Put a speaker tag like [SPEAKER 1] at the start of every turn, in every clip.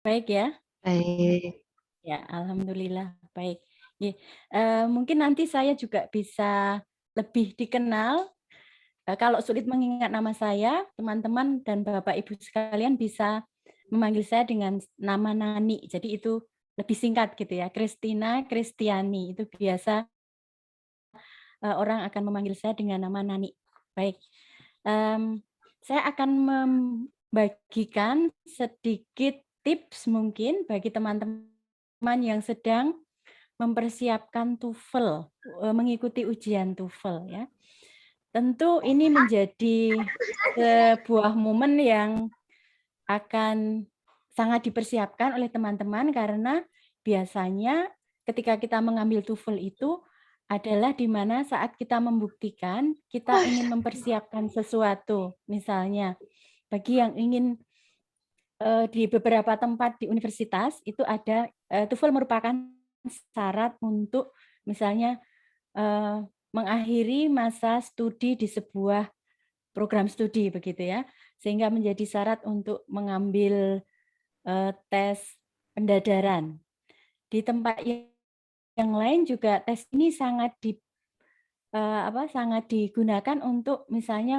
[SPEAKER 1] Baik ya?
[SPEAKER 2] Baik.
[SPEAKER 1] Ya, alhamdulillah baik. Ye, mungkin nanti saya juga bisa lebih dikenal. Kalau sulit mengingat nama saya, teman-teman dan Bapak Ibu sekalian bisa memanggil saya dengan nama Nani. Jadi itu lebih singkat gitu ya. Kristina, Kristiani itu biasa orang akan memanggil saya dengan nama Nani. Baik. Saya akan membagikan sedikit tips mungkin bagi teman-teman yang sedang mempersiapkan TOEFL, mengikuti ujian TOEFL ya. Tentu ini menjadi sebuah momen yang akan sangat dipersiapkan oleh teman-teman karena biasanya ketika kita mengambil TOEFL itu adalah di mana saat kita membuktikan kita ingin mempersiapkan sesuatu. Misalnya bagi yang ingin di beberapa tempat di universitas itu ada TOEFL merupakan syarat untuk misalnya mengakhiri masa studi di sebuah program studi begitu ya, sehingga menjadi syarat untuk mengambil tes pendadaran. Di tempat yang lain juga tes ini sangat sangat digunakan untuk misalnya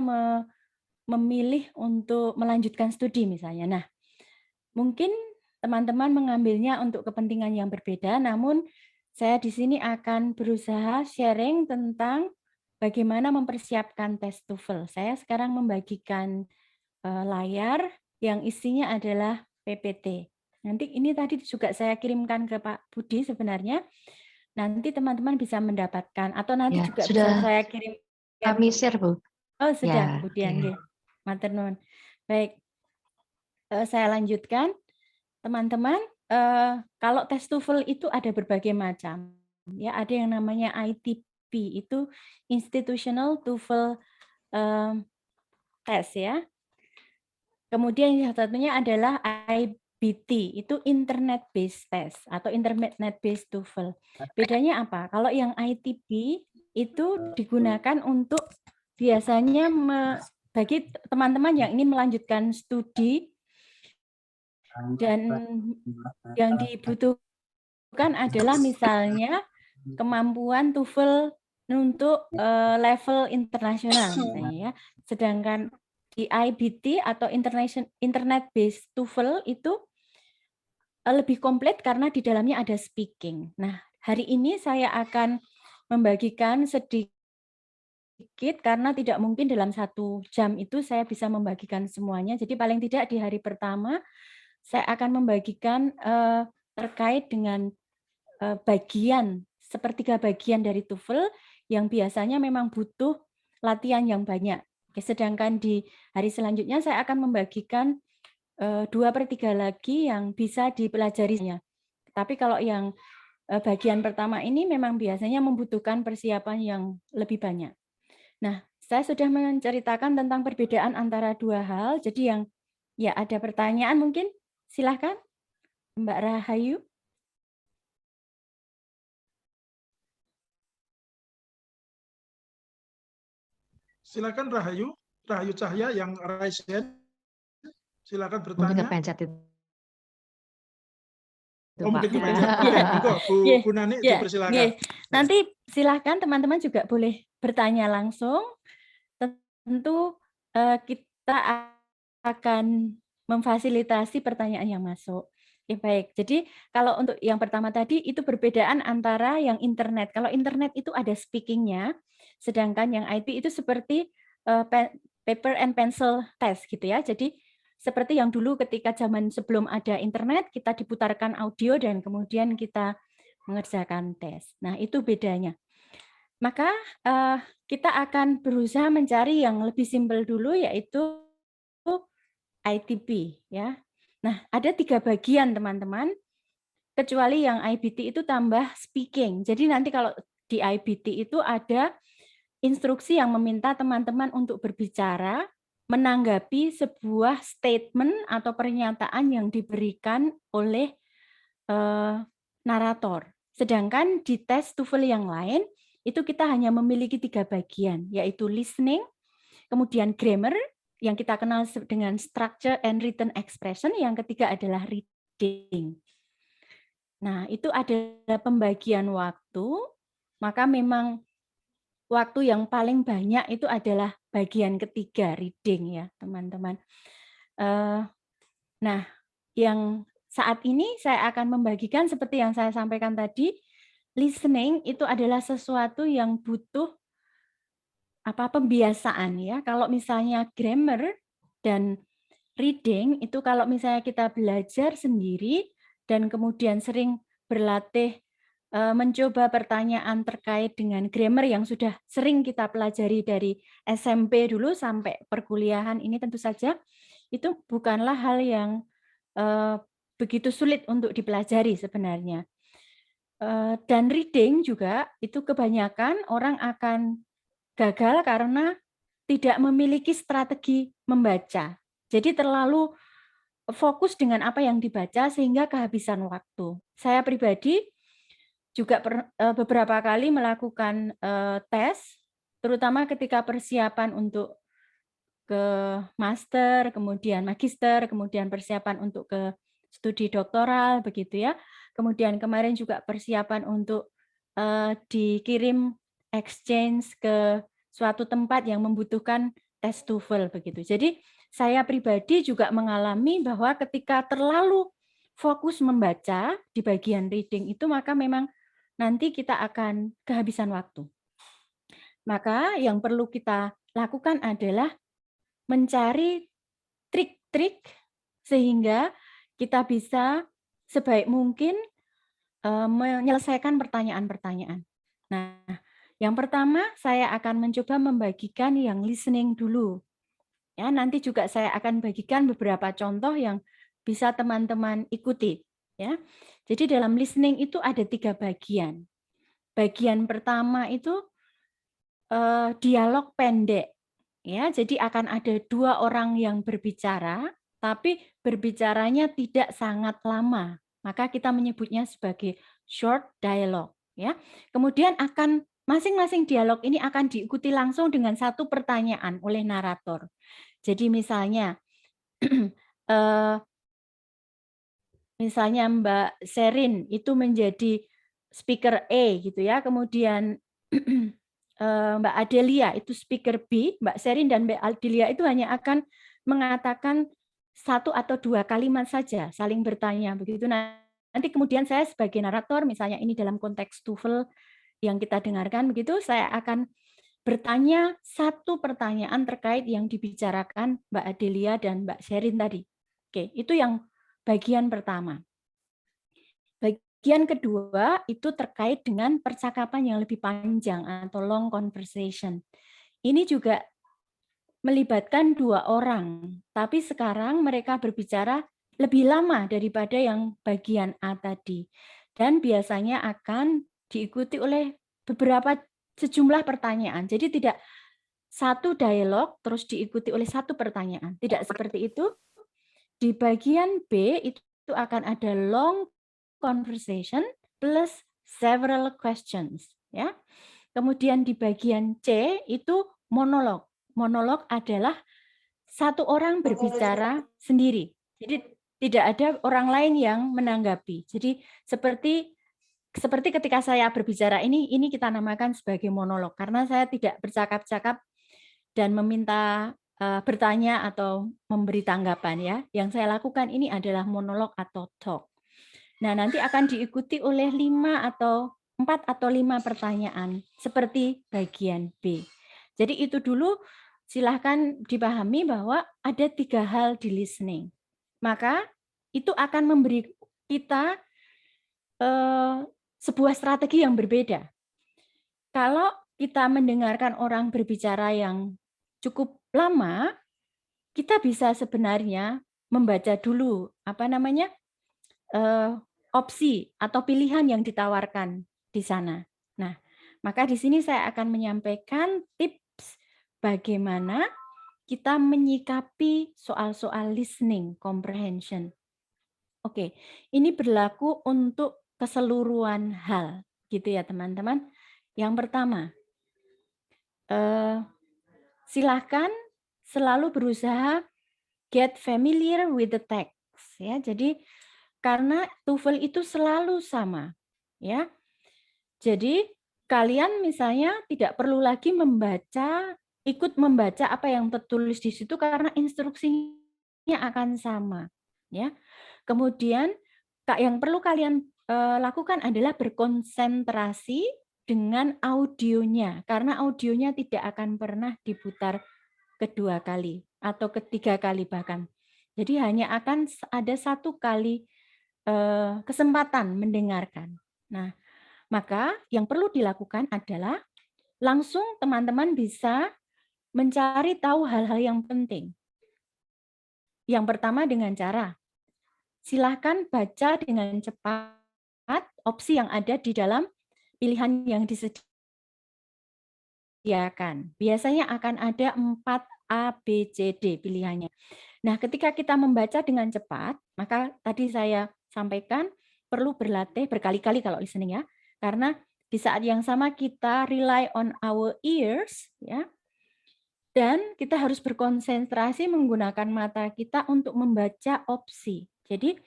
[SPEAKER 1] memilih untuk melanjutkan studi misalnya. Nah, mungkin teman-teman mengambilnya untuk kepentingan yang berbeda, namun saya di sini akan berusaha sharing tentang bagaimana mempersiapkan tes TOEFL. Saya sekarang membagikan layar yang isinya adalah PPT. Nanti ini tadi juga saya kirimkan ke Pak Budi sebenarnya. Nanti teman-teman bisa mendapatkan atau nanti
[SPEAKER 2] Ya,
[SPEAKER 1] juga bisa
[SPEAKER 2] sudah
[SPEAKER 1] saya kirim.
[SPEAKER 2] kami share, Bu.
[SPEAKER 1] Oh, sudah,
[SPEAKER 2] Ya,
[SPEAKER 1] Budi
[SPEAKER 2] oke.
[SPEAKER 1] Angge. Matur nuwun. Baik, saya lanjutkan. Teman-teman, kalau tes TOEFL itu ada berbagai macam. Ya, ada yang namanya ITP, itu Institutional TOEFL Test ya. Kemudian yang satunya adalah IBT, itu Internet Based Test atau Internet Based TOEFL. Bedanya apa? Kalau yang ITP itu digunakan untuk biasanya bagi teman-teman yang ingin melanjutkan studi dan yang dibutuhkan adalah misalnya kemampuan TOEFL untuk level internasional misalnya ya. Sedangkan di IBT atau Internet Based TOEFL itu lebih komplit karena di dalamnya ada speaking. Nah, hari ini saya akan membagikan sedikit karena tidak mungkin dalam 1 jam itu saya bisa membagikan semuanya. Jadi paling tidak di hari pertama saya akan membagikan terkait dengan bagian, sepertiga bagian dari TOEFL yang biasanya memang butuh latihan yang banyak. Sedangkan di hari selanjutnya saya akan membagikan 2/3 lagi yang bisa dipelajarinya. Tapi kalau yang bagian pertama ini memang biasanya membutuhkan persiapan yang lebih banyak. Nah, saya sudah menceritakan tentang perbedaan antara dua hal. Jadi yang ya ada pertanyaan mungkin silahkan Mbak Rahayu.
[SPEAKER 3] Silakan Rahayu, Rahayu Cahya yang raise hand. Silakan
[SPEAKER 2] Mungkin
[SPEAKER 3] bertanya.
[SPEAKER 2] kepencet itu,
[SPEAKER 3] Oh,
[SPEAKER 2] Pak.
[SPEAKER 3] mungkin kepencet. Oke, monggo Bu Nani dipersilakan.
[SPEAKER 1] Nanti silahkan teman-teman juga boleh bertanya langsung. Tentu kita akan memfasilitasi pertanyaan yang masuk. Oke, baik. Jadi kalau untuk yang pertama tadi itu perbedaan antara yang internet. Kalau internet itu ada speaking-nya, sedangkan yang IP itu seperti paper and pencil test gitu ya. Jadi seperti yang dulu ketika zaman sebelum ada internet, kita diputarkan audio dan kemudian kita mengerjakan tes. Nah, itu bedanya. Maka kita akan berusaha mencari yang lebih simpel dulu yaitu ITP ya. Nah, ada 3 bagian teman-teman, kecuali yang IBT itu tambah speaking. Jadi nanti kalau di IBT itu ada instruksi yang meminta teman-teman untuk berbicara menanggapi sebuah statement atau pernyataan yang diberikan oleh narator. Sedangkan di tes TOEFL yang lain itu kita hanya memiliki 3 bagian, yaitu listening, kemudian grammar yang kita kenal dengan structure and written expression, yang ketiga adalah reading. reading. Nah, itu adalah pembagian waktu, maka memang waktu yang paling banyak itu adalah bagian ketiga, reading ya, teman-teman. Nah, yang saat ini saya akan membagikan seperti yang saya sampaikan tadi, listening itu adalah sesuatu yang butuh pembiasaan ya. Kalau misalnya grammar dan reading itu kalau misalnya kita belajar sendiri dan kemudian sering berlatih mencoba pertanyaan terkait dengan grammar yang sudah sering kita pelajari dari SMP dulu sampai perkuliahan ini tentu saja itu bukanlah hal yang begitu sulit untuk dipelajari sebenarnya. Dan reading juga itu kebanyakan orang akan gagal karena tidak memiliki strategi membaca. Jadi terlalu fokus dengan apa yang dibaca sehingga kehabisan waktu. Saya pribadi juga beberapa kali melakukan tes, terutama ketika persiapan untuk ke master, kemudian magister, kemudian persiapan untuk ke studi doktoral, begitu ya. Kemudian kemarin juga persiapan untuk dikirim exchange ke suatu tempat yang membutuhkan tes TOEFL begitu. Jadi saya pribadi juga mengalami bahwa ketika terlalu fokus membaca di bagian reading itu maka memang nanti kita akan kehabisan waktu. Maka yang perlu kita lakukan adalah mencari trik-trik sehingga kita bisa sebaik mungkin menyelesaikan pertanyaan-pertanyaan. Nah, yang pertama saya akan mencoba membagikan yang listening dulu. Ya, nanti juga saya akan bagikan beberapa contoh yang bisa teman-teman ikuti. Ya, jadi dalam listening itu ada 3 bagian. Bagian pertama itu dialog pendek. Ya, jadi akan ada 2 orang yang berbicara, tapi berbicaranya tidak sangat lama. Maka kita menyebutnya sebagai short dialogue. Ya, kemudian akan masing-masing dialog ini akan diikuti langsung dengan satu pertanyaan oleh narator. Jadi misalnya, misalnya Mbak Sherin itu menjadi speaker A gitu ya, kemudian Mbak Adelia itu speaker B, Mbak Sherin dan Mbak Adelia itu hanya akan mengatakan 1 atau 2 kalimat saja, saling bertanya begitu. Nanti kemudian saya sebagai narator, misalnya ini dalam konteks TOEFL yang kita dengarkan begitu, saya akan bertanya 1 pertanyaan terkait yang dibicarakan Mbak Adelia dan Mbak Sherin tadi. Oke, itu yang bagian pertama. Bagian kedua itu terkait dengan percakapan yang lebih panjang atau long conversation. Ini juga melibatkan 2 orang, tapi sekarang mereka berbicara lebih lama daripada yang bagian A tadi. Dan biasanya akan diikuti oleh sejumlah pertanyaan. Jadi tidak satu dialog terus diikuti oleh 1 pertanyaan. Tidak seperti itu. Di bagian B itu akan ada long conversation plus several questions, ya. Kemudian di bagian C itu monolog. Monolog adalah 1 orang berbicara sendiri. Jadi tidak ada orang lain yang menanggapi. Jadi seperti ketika saya berbicara ini kita namakan sebagai monolog karena saya tidak bercakap-cakap dan meminta bertanya atau memberi tanggapan ya. Yang saya lakukan ini adalah monolog atau talk. Nah, nanti akan diikuti oleh 4 atau 5 pertanyaan seperti bagian B. Jadi itu dulu silahkan dipahami bahwa ada 3 hal di listening. Maka itu akan memberi kita sebuah strategi yang berbeda. Kalau kita mendengarkan orang berbicara yang cukup lama, kita bisa sebenarnya membaca dulu opsi atau pilihan yang ditawarkan di sana. Nah, maka di sini saya akan menyampaikan tips bagaimana kita menyikapi soal-soal listening comprehension. Oke, ini berlaku untuk keseluruhan hal, gitu ya teman-teman. Yang pertama, silahkan selalu berusaha get familiar with the text. Ya, jadi karena TOEFL itu selalu sama, ya. Jadi kalian misalnya tidak perlu lagi ikut membaca apa yang tertulis di situ karena instruksinya akan sama, ya. Kemudian yang perlu kalian lakukan adalah berkonsentrasi dengan audionya, karena audionya tidak akan pernah diputar kedua kali atau ketiga kali bahkan. Jadi hanya akan ada satu kali kesempatan mendengarkan. Nah, maka yang perlu dilakukan adalah langsung teman-teman bisa mencari tahu hal-hal yang penting. Yang pertama dengan cara, silahkan baca dengan cepat opsi yang ada di dalam pilihan yang disediakan. Biasanya akan ada 4 A, B, C, D pilihannya. Nah, ketika kita membaca dengan cepat, maka tadi saya sampaikan perlu berlatih berkali-kali kalau listening ya, karena di saat yang sama kita rely on our ears ya, dan kita harus berkonsentrasi menggunakan mata kita untuk membaca opsi. Jadi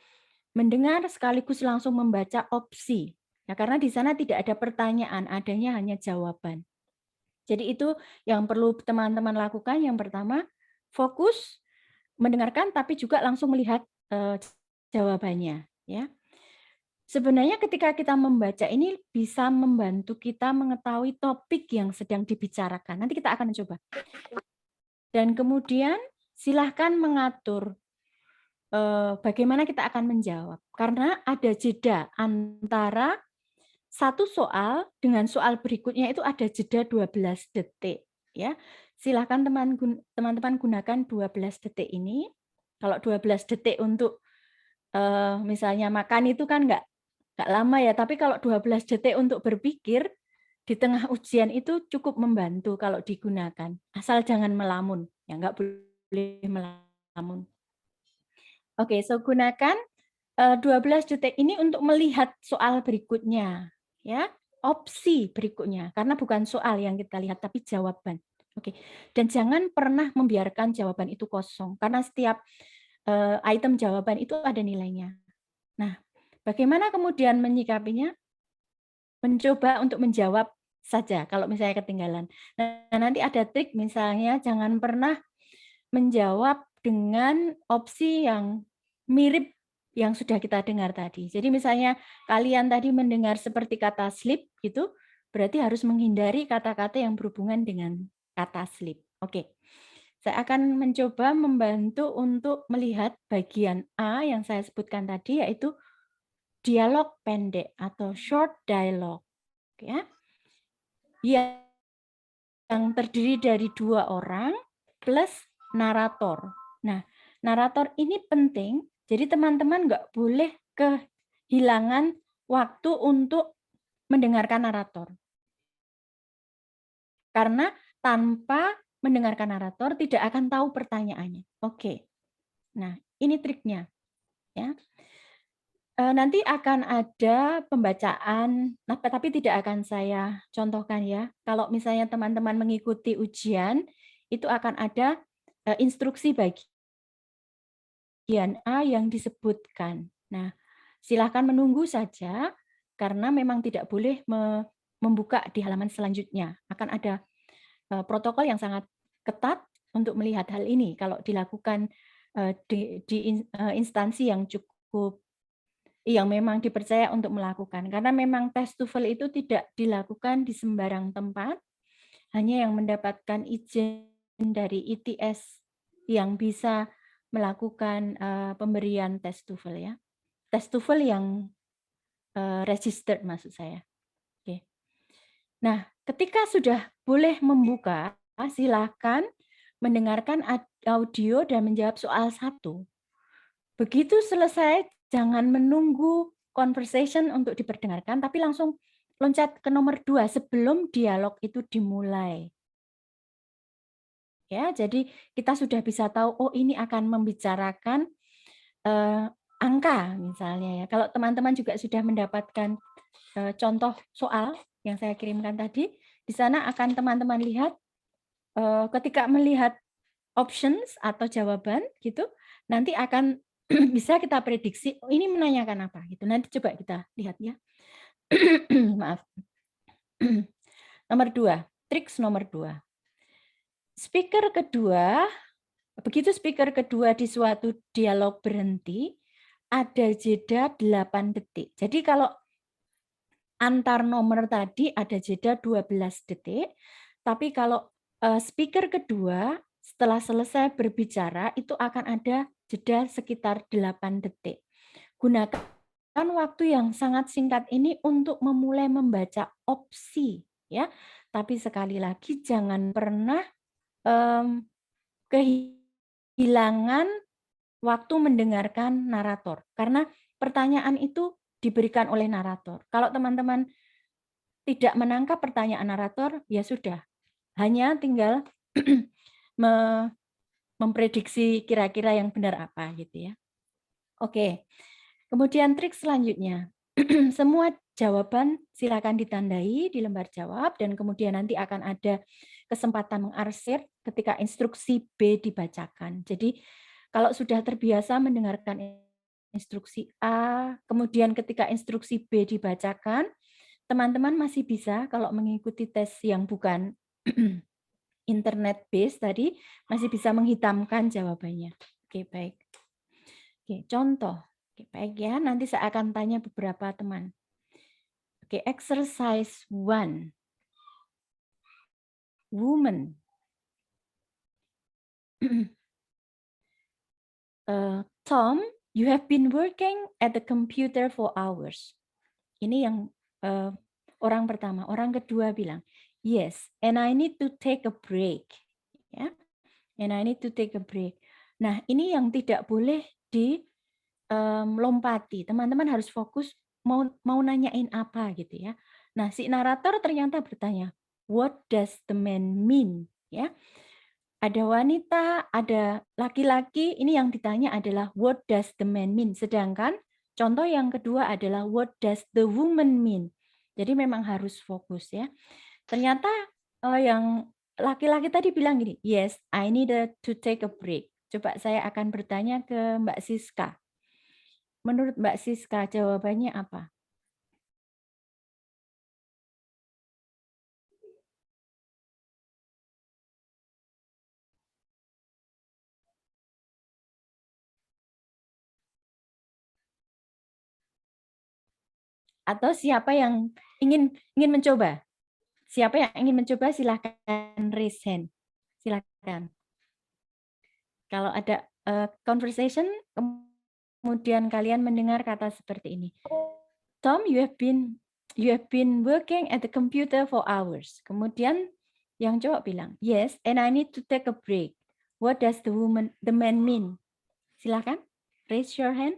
[SPEAKER 1] mendengar sekaligus langsung membaca opsi. Ya, karena di sana tidak ada pertanyaan, adanya hanya jawaban. Jadi itu yang perlu teman-teman lakukan. Yang pertama, fokus mendengarkan tapi juga langsung melihat jawabannya, ya. Sebenarnya ketika kita membaca ini bisa membantu kita mengetahui topik yang sedang dibicarakan. Nanti kita akan coba. Dan kemudian silahkan mengatur bagaimana kita akan menjawab. Karena ada jeda antara satu soal dengan soal berikutnya itu ada jeda 12 detik. Ya, silahkan teman-teman gunakan 12 detik ini. Kalau 12 detik untuk misalnya makan itu kan nggak lama ya, tapi kalau 12 detik untuk berpikir di tengah ujian itu cukup membantu kalau digunakan. Asal jangan melamun, ya nggak boleh melamun. Oke, so gunakan 12 detik ini untuk melihat soal berikutnya, ya, opsi berikutnya, karena bukan soal yang kita lihat tapi jawaban. Oke, dan jangan pernah membiarkan jawaban itu kosong, karena setiap item jawaban itu ada nilainya. Nah, bagaimana kemudian menyikapinya? Mencoba untuk menjawab saja kalau misalnya ketinggalan. Nah, nanti ada trik misalnya jangan pernah menjawab dengan opsi yang mirip yang sudah kita dengar tadi. Jadi misalnya kalian tadi mendengar seperti kata sleep gitu, berarti harus menghindari kata-kata yang berhubungan dengan kata sleep. Oke. Saya akan mencoba membantu untuk melihat bagian A yang saya sebutkan tadi, yaitu dialog pendek atau short dialogue. Ya. Yang terdiri dari 2 orang plus narator. Nah, narator ini penting, jadi teman-teman nggak boleh kehilangan waktu untuk mendengarkan narator. Karena tanpa mendengarkan narator tidak akan tahu pertanyaannya. Oke. Nah, ini triknya. Ya. Nanti akan ada pembacaan, tapi tidak akan saya contohkan ya. Kalau misalnya teman-teman mengikuti ujian, itu akan ada instruksi bagian A yang disebutkan. Nah, silakan menunggu saja, karena memang tidak boleh membuka di halaman selanjutnya. Akan ada protokol yang sangat ketat untuk melihat hal ini kalau dilakukan di instansi yang cukup yang memang dipercaya untuk melakukan. Karena memang tes TOEFL itu tidak dilakukan di sembarang tempat, hanya yang mendapatkan izin dari ITS yang bisa melakukan pemberian tes TOEFL ya. Tes TOEFL yang registered maksud saya. Oke. Nah, ketika sudah boleh membuka, silakan mendengarkan audio dan menjawab soal 1. Begitu selesai, jangan menunggu conversation untuk diperdengarkan, tapi langsung loncat ke nomor 2 sebelum dialog itu dimulai. Ya, jadi kita sudah bisa tahu, oh ini akan membicarakan angka misalnya ya. Kalau teman-teman juga sudah mendapatkan contoh soal yang saya kirimkan tadi, di sana akan teman-teman lihat ketika melihat options atau jawaban gitu, nanti akan bisa kita prediksi, oh, ini menanyakan apa gitu. Nanti coba kita lihat ya. Maaf. Nomor 2, triks nomor 2. Speaker kedua, begitu speaker kedua di suatu dialog berhenti, ada jeda 8 detik. Jadi kalau antar nomor tadi ada jeda 12 detik, tapi kalau speaker kedua setelah selesai berbicara itu akan ada jeda sekitar 8 detik. Gunakan waktu yang sangat singkat ini untuk memulai membaca opsi, ya. Tapi sekali lagi jangan pernah kehilangan waktu mendengarkan narator, karena pertanyaan itu diberikan oleh narator. Kalau teman-teman tidak menangkap pertanyaan narator, ya sudah, hanya tinggal memprediksi kira-kira yang benar apa gitu ya. Oke, kemudian trik selanjutnya, semua jawaban silakan ditandai di lembar jawab dan kemudian nanti akan ada kesempatan mengarsir ketika instruksi B dibacakan. Jadi kalau sudah terbiasa mendengarkan instruksi A, kemudian ketika instruksi B dibacakan, teman-teman masih bisa kalau mengikuti tes yang bukan internet based tadi, masih bisa menghitamkan jawabannya. Oke, baik. Oke, contoh. Oke, baik ya. Nanti saya akan tanya beberapa teman. Oke, exercise 1. Woman. Tom, you have been working at the computer for hours. Ini yang orang pertama. Orang kedua bilang, yes, and I need to take a break. Ya, and I need to take a break. Nah, ini yang tidak boleh lompati. Teman-teman harus fokus mau nanyain apa gitu ya. Nah, si narator ternyata bertanya, what does the man mean? Ya. Ada wanita, ada laki-laki, ini yang ditanya adalah what does the man mean? Sedangkan contoh yang kedua adalah what does the woman mean? Jadi memang harus fokus ya. Ternyata yang laki-laki tadi bilang gini, yes, I need to take a break. Coba saya akan bertanya ke Mbak Siska. Menurut Mbak Siska, jawabannya apa? Atau siapa yang ingin mencoba? Siapa yang ingin mencoba silakan raise hand. Silakan. Kalau ada conversation, kemudian kalian mendengar kata seperti ini. Tom, you have been working at the computer for hours. Kemudian yang cowok bilang, yes, and I need to take a break. What does the man mean? Silakan, raise your hand.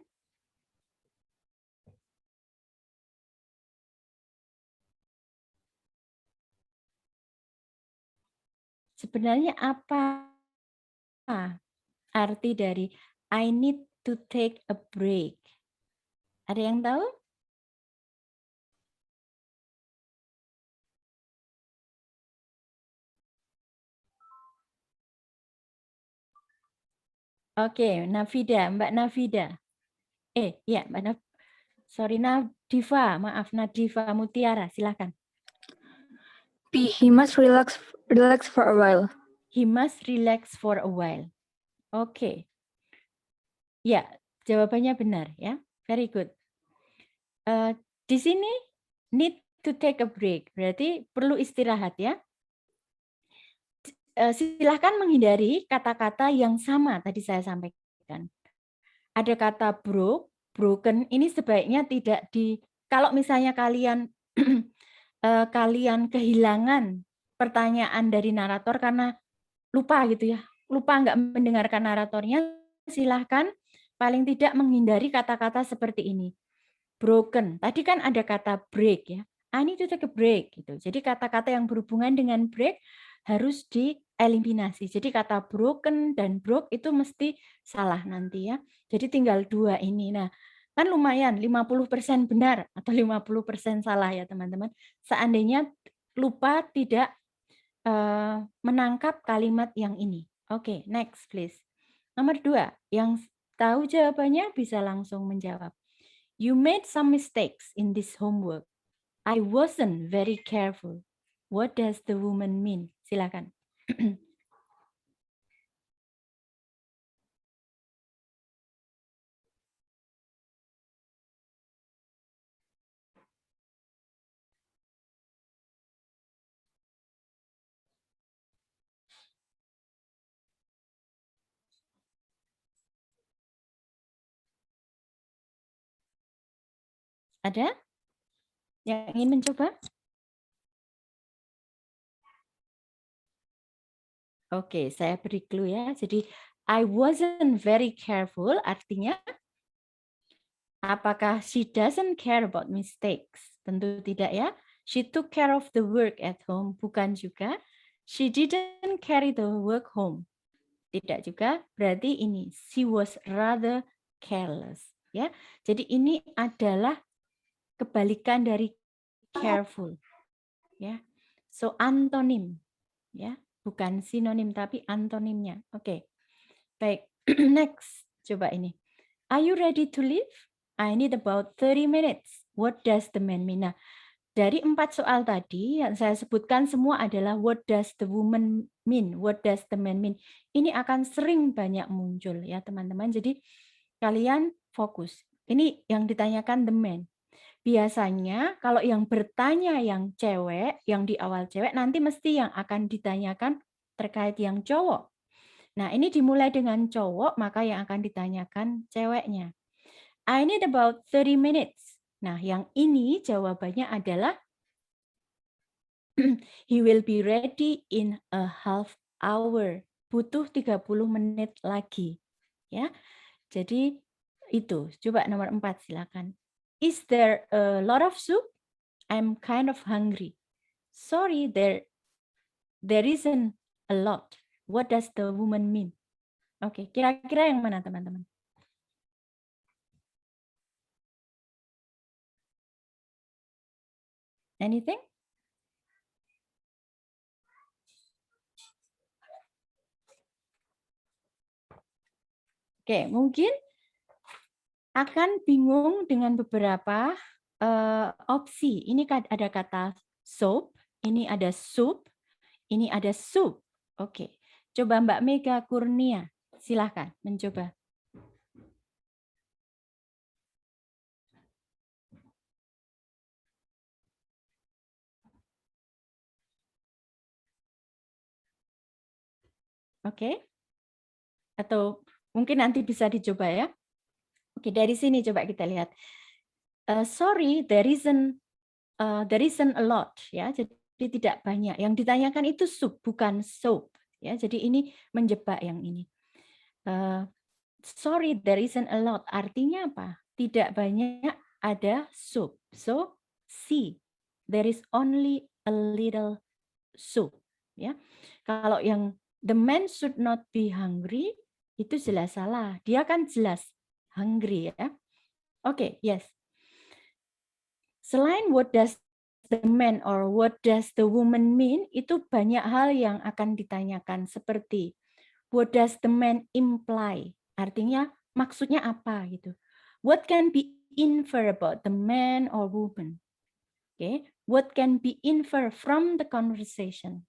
[SPEAKER 1] Sebenarnya apa arti dari I need to take a break? Ada yang tahu? Oke, Nafida, Mbak Nafida. Ya, Mbak sorry, Nadifa, maaf, Nadifa Mutiara, silakan.
[SPEAKER 4] He must relax for a while.
[SPEAKER 1] He must relax for a while. Oke. Ya, jawabannya benar ya. Very good. Di sini need to take a break, berarti perlu istirahat ya. Silahkan menghindari kata-kata yang sama tadi saya sampaikan. Ada kata broken, ini sebaiknya tidak kalau misalnya kalian kalian kehilangan pertanyaan dari narator karena lupa gitu ya, lupa nggak mendengarkan naratornya, silahkan paling tidak menghindari kata-kata seperti ini. Broken, tadi kan ada kata break ya, I need to take a break gitu. Jadi kata-kata yang berhubungan dengan break harus dieliminasi. Jadi kata broken dan broke itu mesti salah nanti ya. Jadi tinggal 2 ini. Nah, kan lumayan 50% benar atau 50% salah ya teman-teman. Seandainya lupa tidak menangkap kalimat yang ini. Oke, next please. Nomor 2, yang tahu jawabannya bisa langsung menjawab. You made some mistakes in this homework. I wasn't very careful. What does the woman mean? Silakan. Ada yang ingin mencoba? Oke, saya beri clue ya. Jadi, I wasn't very careful artinya apakah she doesn't care about mistakes? Tentu tidak ya. She took care of the work at home. Bukan juga. She didn't carry the work home. Tidak juga. Berarti ini, she was rather careless. Ya, jadi ini adalah kebalikan dari careful. Ya, so antonim. Ya, bukan sinonim tapi antonimnya. Oke, baik. Next, coba ini. Are you ready to leave? I need about 30 minutes. What does the man mean? Nah, dari 4 soal tadi yang saya sebutkan semua adalah what does the woman mean? What does the man mean? Ini akan sering banyak muncul ya teman-teman. Jadi kalian fokus. Ini yang ditanyakan the man. Biasanya kalau yang bertanya yang cewek, yang di awal cewek, nanti mesti yang akan ditanyakan terkait yang cowok. Nah, ini dimulai dengan cowok, maka yang akan ditanyakan ceweknya. I need about 30 minutes. Nah, yang ini jawabannya adalah he will be ready in a half hour. Butuh 30 menit lagi. Ya. Jadi itu. Coba nomor 4 silakan. Is there a lot of soup? I'm kind of hungry. Sorry, there isn't a lot. What does the woman mean? Oke, kira-kira yang mana teman-teman? Anything? Oke, mungkin akan bingung dengan beberapa opsi. Ini ada kata soap, ini ada soup, ini ada soup. Oke, coba Mbak Mega Kurnia, silahkan mencoba. Oke, atau mungkin nanti bisa dicoba ya. Oke, dari sini coba kita lihat. Sorry, there isn't a lot ya. Jadi tidak banyak. Yang ditanyakan itu soup, bukan soap ya. Jadi ini menjebak yang ini. Sorry, there isn't a lot. Artinya apa? Tidak banyak ada soup. So, C. There is only a little soup. Ya. Kalau yang the man should not be hungry, itu jelas salah. Dia kan jelas hungry ya. Oke, yes. Selain what does the man or what does the woman mean, itu banyak hal yang akan ditanyakan seperti what does the man imply? Artinya maksudnya apa gitu. What can be infer about the man or woman? Okay. What can be infer from the conversation?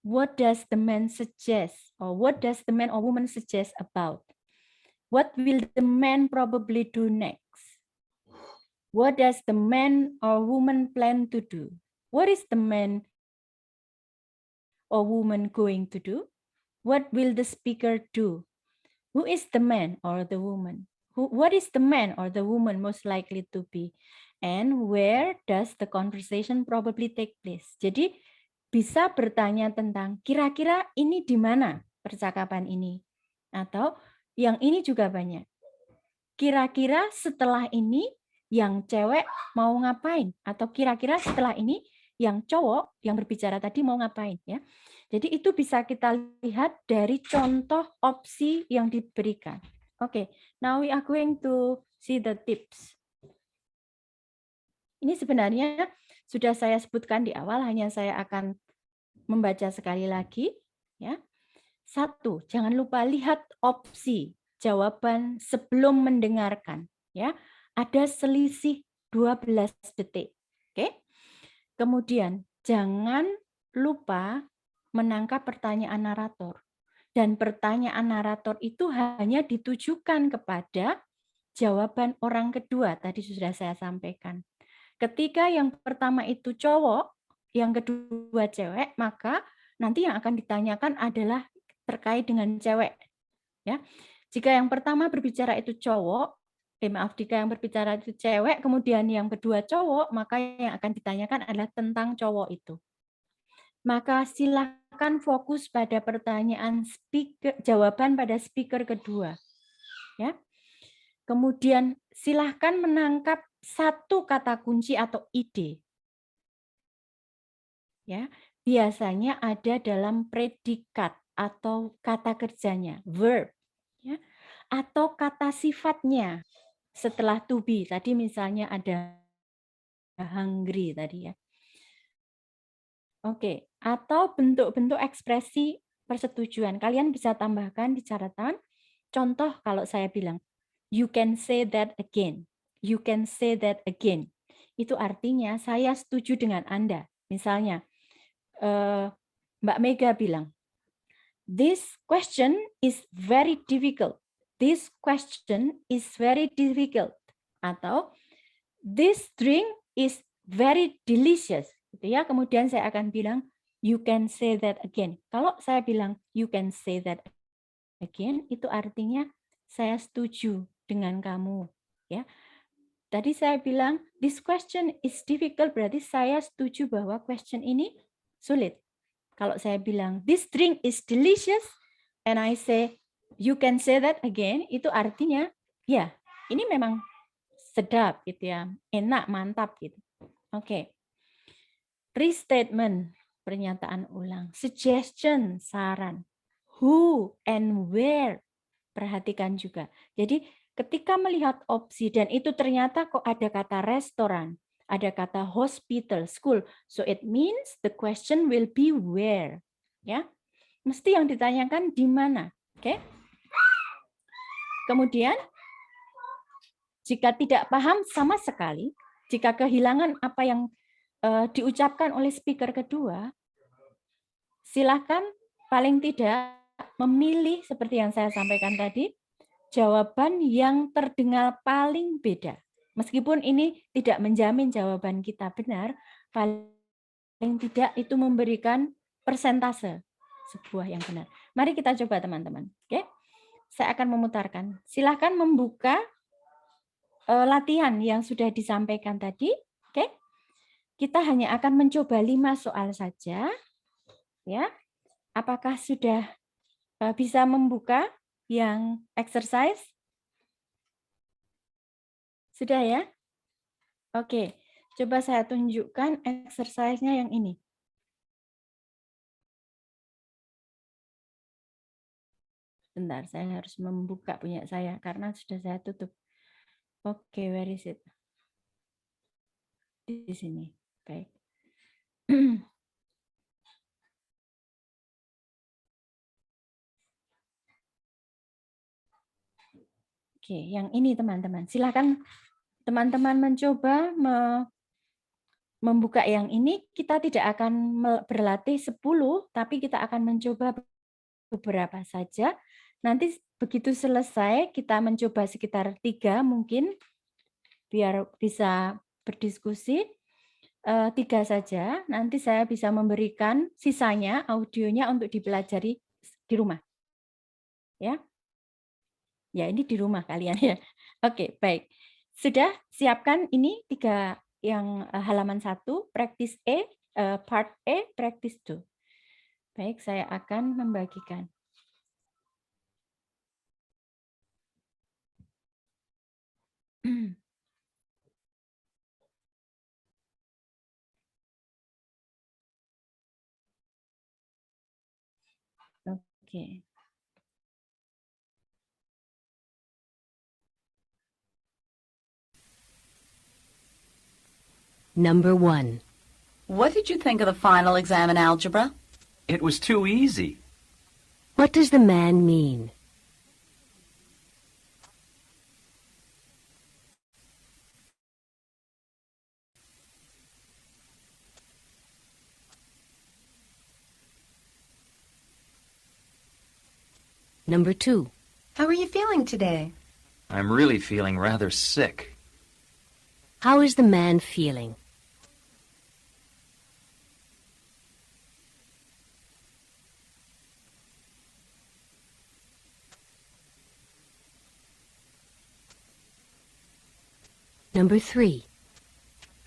[SPEAKER 1] What does the man suggest or what does the man or woman suggest about? What will the man probably do next? What does the man or woman plan to do? What is the man or woman going to do? What will the speaker do? Who is the man or the woman? What is the man or the woman most likely to be? And where does the conversation probably take place? Jadi bisa bertanya tentang kira-kira ini di mana percakapan ini? Atau yang ini juga banyak. Kira-kira setelah ini yang cewek mau ngapain? Atau kira-kira setelah ini yang cowok yang berbicara tadi mau ngapain ya? Jadi itu bisa kita lihat dari contoh opsi yang diberikan. Oke, now we are going to see the tips. Ini sebenarnya sudah saya sebutkan di awal, hanya saya akan membaca sekali lagi ya. 1, jangan lupa lihat opsi. jawaban sebelum mendengarkan. Ya, ada selisih 12 detik. Oke. Kemudian jangan lupa menangkap pertanyaan narator. Dan pertanyaan narator itu hanya ditujukan kepada jawaban orang kedua. Tadi sudah saya sampaikan. Ketika yang pertama itu cowok, yang kedua cewek, maka nanti yang akan ditanyakan adalah terkait dengan cewek. Ya, jika yang pertama berbicara itu cowok, jika yang berbicara itu cewek, kemudian yang kedua cowok, maka yang akan ditanyakan adalah tentang cowok itu. Maka silakan fokus pada pertanyaan jawaban pada speaker kedua. Ya. Kemudian silahkan menangkap satu kata kunci atau ide. Ya, biasanya ada dalam predikat atau kata kerjanya, verb, ya, atau kata sifatnya setelah to be. Tadi misalnya ada hungry tadi ya. Oke, atau bentuk-bentuk ekspresi persetujuan. Kalian bisa tambahkan di catatan. Contoh kalau saya bilang, you can say that again. You can say that again. Itu artinya saya setuju dengan Anda. Misalnya, Mbak Mega bilang, this question is very difficult. This question is very difficult. Atau, this drink is very delicious. Gitu ya. Kemudian saya akan bilang, you can say that again. Kalau saya bilang, you can say that again, itu artinya saya setuju dengan kamu. Ya. Tadi saya bilang, this question is difficult, berarti saya setuju bahwa question ini sulit. Kalau saya bilang, this drink is delicious, and I say, you can say that again, itu artinya, ya, ini memang sedap, gitu ya, enak, mantap, gitu. Oke. Restatement, pernyataan ulang. Suggestion, saran. Who and where, perhatikan juga. Jadi, ketika melihat opsi, dan itu ternyata kok ada kata restoran, ada kata hospital, school. So it means the question will be where. Ya, mesti yang ditanyakan di mana. Oke. Kemudian, jika tidak paham sama sekali, jika kehilangan apa yang diucapkan oleh speaker kedua, silakan paling tidak memilih seperti yang saya sampaikan tadi, jawaban yang terdengar paling beda. Meskipun ini tidak menjamin jawaban kita benar, paling tidak itu memberikan persentase sebuah yang benar. Mari kita coba teman-teman. Oke, saya akan memutarkan. Silakan membuka latihan yang sudah disampaikan tadi. Oke, kita hanya akan mencoba 5 soal saja. Ya, apakah sudah bisa membuka yang exercise? Sudah ya? Oke, coba saya tunjukkan exercise-nya yang ini. Bentar, saya harus membuka punya saya karena sudah saya tutup. Oke, where is it? Di sini. Baik. Oke, yang ini teman-teman. Silakan teman-teman mencoba membuka yang ini. Kita tidak akan berlatih 10, tapi kita akan mencoba beberapa saja. Nanti begitu selesai, kita mencoba sekitar 3 mungkin, biar bisa berdiskusi. 3 saja, nanti saya bisa memberikan sisanya, audionya untuk dipelajari di rumah. Ya, ya ini di rumah kalian ya. Oke, baik. Sudah siapkan ini 3 yang halaman 1, practice A, part A, practice 2. Baik, saya akan membagikan. Oke.
[SPEAKER 5] Number 1.
[SPEAKER 6] What did you think of the final exam in algebra?
[SPEAKER 7] It was too easy.
[SPEAKER 5] What does the man mean? Number 2.
[SPEAKER 6] How are you feeling today?
[SPEAKER 7] I'm really feeling rather sick.
[SPEAKER 5] How is the man feeling? Number 3.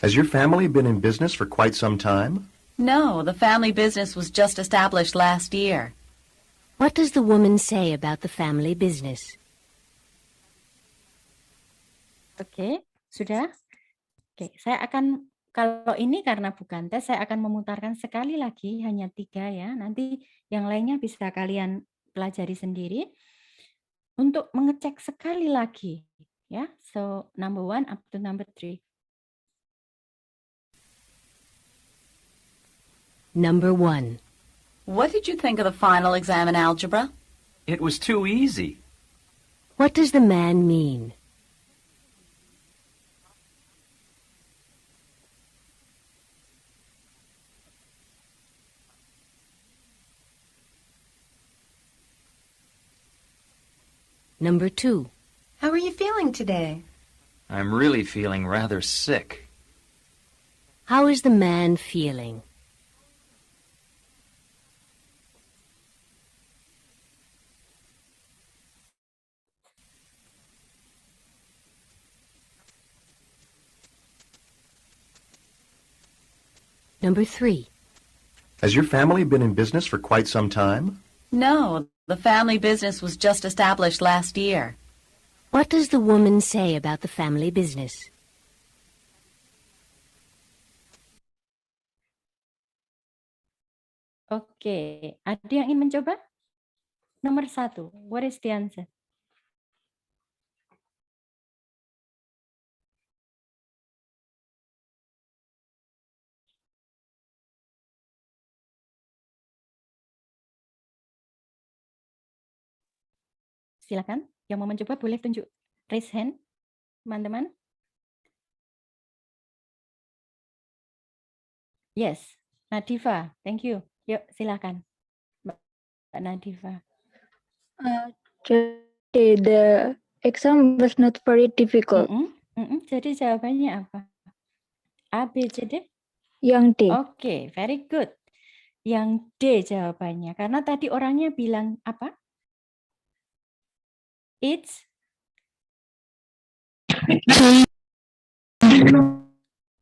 [SPEAKER 8] Has your family been in business for quite some time?
[SPEAKER 6] No, the family business was just established last year.
[SPEAKER 5] What does the woman say about the family business?
[SPEAKER 1] Oke, sudah? Oke, saya akan, kalau ini karena bukan tes, saya akan memutarkan sekali lagi, hanya 3 ya. Nanti yang lainnya bisa kalian pelajari sendiri. Untuk mengecek sekali lagi, ya. So, number 1 up to number 3.
[SPEAKER 5] Number 1.
[SPEAKER 6] What did you think of the final exam in algebra?
[SPEAKER 7] It was too easy.
[SPEAKER 5] What does the man mean? Number 2.
[SPEAKER 6] How are you feeling today?
[SPEAKER 7] I'm really feeling rather sick.
[SPEAKER 5] How is the man feeling? Number 3.
[SPEAKER 8] Has your family been in business for quite some time?
[SPEAKER 6] No, the family business was just established last year.
[SPEAKER 5] What does the woman say about the family business?
[SPEAKER 1] Oke, ada yang ingin mencoba? Nomor 1, what is the answer? Silakan, yang mau mencoba boleh tunjuk raise hand, teman-teman. Yes, Nadifa, thank you. Yuk, silakan, Mbak Nadifa.
[SPEAKER 4] Jadi the exam was not very difficult.
[SPEAKER 1] Jadi jawabannya apa? A, B, C, D?
[SPEAKER 4] Yang D.
[SPEAKER 1] Oke, very good. Yang D jawabannya. Karena tadi orangnya bilang apa? It's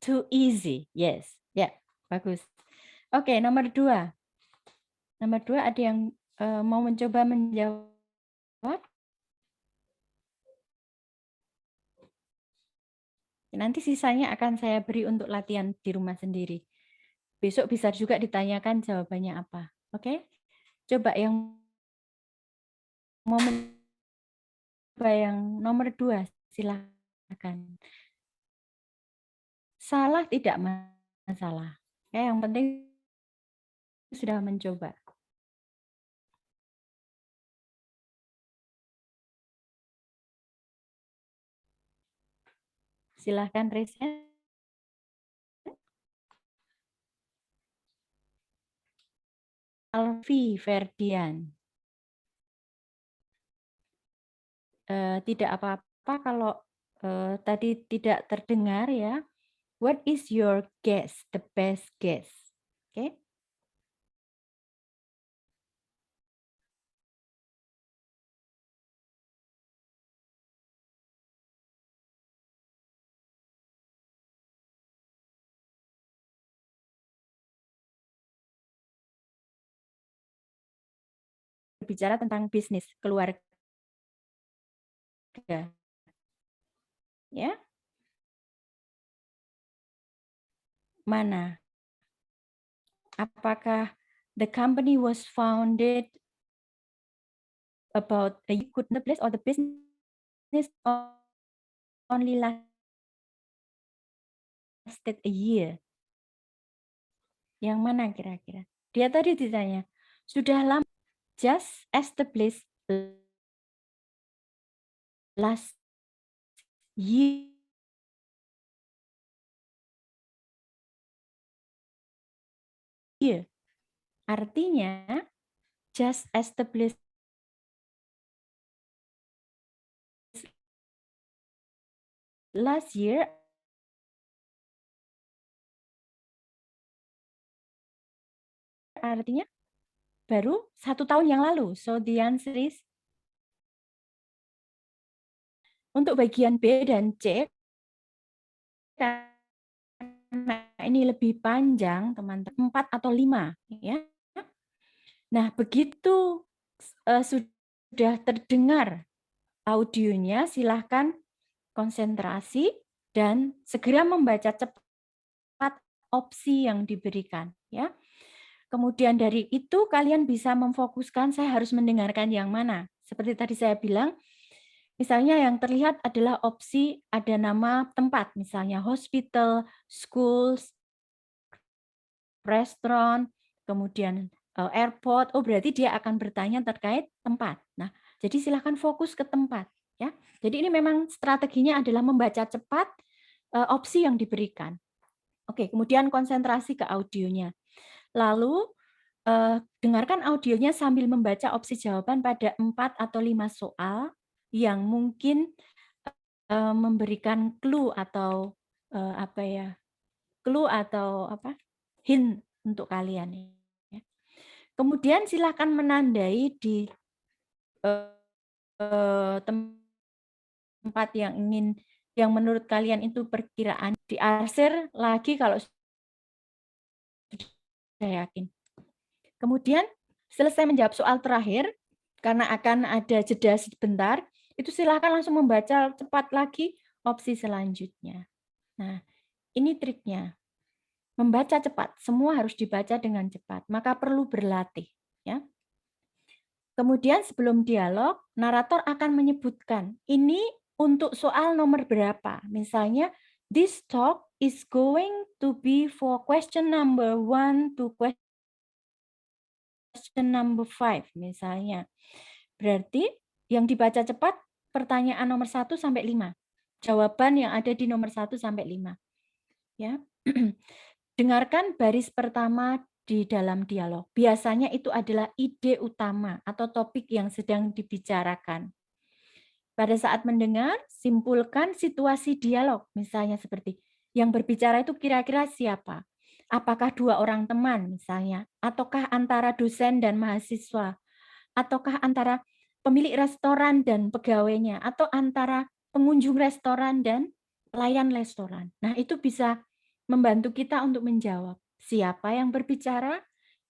[SPEAKER 1] too easy. Yes, ya, bagus. Oke, nomor 2. Nomor 2 ada yang mau mencoba menjawab? Nanti sisanya akan saya beri untuk latihan di rumah sendiri. Besok bisa juga ditanyakan jawabannya apa. Oke? Coba yang mau mencoba yang nomor 2, silakan. Salah tidak masalah. Ya, yang penting sudah mencoba. Silahkan raise hand. Alfi Ferdian. Tidak apa-apa kalau tadi tidak terdengar ya. What is your guess? The best guess. Oke? Bicara tentang bisnis keluarga. Ya. Mana? Apakah the company was founded about a good place or the business only lasted a year? Yang mana kira-kira? Dia tadi ditanya, sudah lama just established last year. Artinya just established last year artinya baru 1 tahun yang lalu. So the answer is untuk bagian B dan C karena ini lebih panjang, teman-teman, 4 atau 5 ya. Nah, begitu sudah terdengar audionya, silahkan konsentrasi dan segera membaca cepat opsi yang diberikan ya. Kemudian dari itu kalian bisa memfokuskan saya harus mendengarkan yang mana. Seperti tadi saya bilang, misalnya yang terlihat adalah opsi ada nama tempat, misalnya hospital, schools, restaurant, kemudian airport. Oh, berarti dia akan bertanya terkait tempat. Nah, jadi silahkan fokus ke tempat ya. Jadi ini memang strateginya adalah membaca cepat opsi yang diberikan. Oke, kemudian konsentrasi ke audionya. Lalu dengarkan audionya sambil membaca opsi jawaban pada 4 atau 5 soal yang mungkin memberikan clue atau clue atau hint untuk kalian. Kemudian silakan menandai di tempat yang menurut kalian itu perkiraan, diarsir lagi kalau sudah yakin. Kemudian selesai menjawab soal terakhir, karena akan ada jeda sebentar, itu silakan langsung membaca cepat lagi opsi selanjutnya. Nah, ini triknya. Membaca cepat, semua harus dibaca dengan cepat, maka perlu berlatih. Ya. Kemudian sebelum dialog, narator akan menyebutkan, ini untuk soal nomor berapa. Misalnya, this talk is going to be for question number 1 to question number 5 misalnya. Berarti yang dibaca cepat pertanyaan nomor 1 sampai 5. Jawaban yang ada di nomor 1 sampai 5. Ya. Dengarkan baris pertama di dalam dialog. Biasanya itu adalah ide utama atau topik yang sedang dibicarakan. Pada saat mendengar, simpulkan situasi dialog. Misalnya seperti yang berbicara itu kira-kira siapa? Apakah 2 orang teman misalnya, ataukah antara dosen dan mahasiswa, ataukah antara pemilik restoran dan pegawainya, atau antara pengunjung restoran dan pelayan restoran. Nah, itu bisa membantu kita untuk menjawab siapa yang berbicara,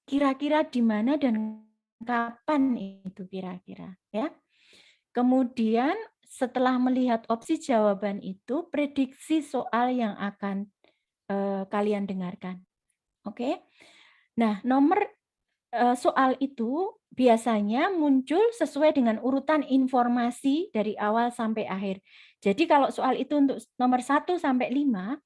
[SPEAKER 1] kira-kira di mana dan kapan itu kira-kira, ya. Kemudian setelah melihat opsi jawaban itu, prediksi soal yang akan kalian dengarkan. Oke. Nah, nomor soal itu biasanya muncul sesuai dengan urutan informasi dari awal sampai akhir. Jadi kalau soal itu untuk nomor 1 sampai 5,